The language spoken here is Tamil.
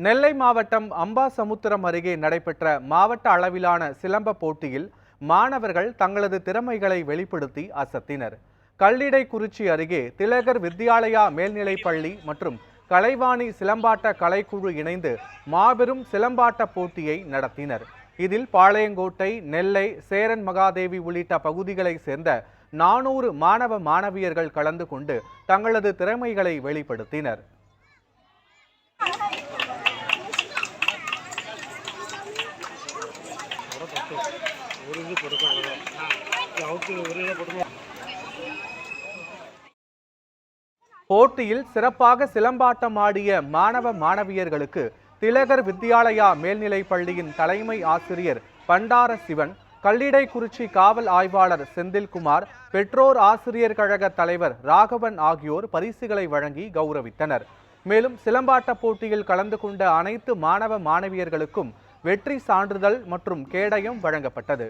நெல்லை மாவட்டம் அம்பாசமுத்திரம் அருகே நடைபெற்ற மாவட்ட அளவிலான சிலம்ப போட்டியில் மாணவர்கள் தங்களது திறமைகளை வெளிப்படுத்தி அசத்தினர். கல்லிடைக்குறிச்சி அருகே திலகர் வித்யாலயா மேல்நிலைப்பள்ளி மற்றும் கலைவாணி சிலம்பாட்ட கலைக்குழு இணைந்து மாபெரும் சிலம்பாட்ட போட்டியை நடத்தினர். இதில் பாளையங்கோட்டை, நெல்லை, சேரன் மகாதேவி உள்ளிட்ட பகுதிகளை சேர்ந்த 400 மாணவ மாணவியர்கள் கலந்து கொண்டு தங்களது திறமைகளை வெளிப்படுத்தினர். போட்டியில் சிறப்பாக சிலம்பாட்டம் ஆடிய மாணவ மாணவியர்களுக்கு திலகர் வித்யாலயா மேல்நிலைப் பள்ளியின் தலைமை ஆசிரியர் பண்டார சிவன், கல்லிடைக்குறிச்சி காவல் ஆய்வாளர் செந்தில்குமார், பெற்றோர் ஆசிரியர் கழக தலைவர் ராகவன் ஆகியோர் பரிசுகளை வழங்கி கௌரவித்தனர். மேலும் சிலம்பாட்ட போட்டியில் கலந்து கொண்ட அனைத்து மாணவ மாணவியர்களுக்கும் வெற்றி சான்றிதழ் மற்றும் கேடயம் வழங்கப்பட்டது.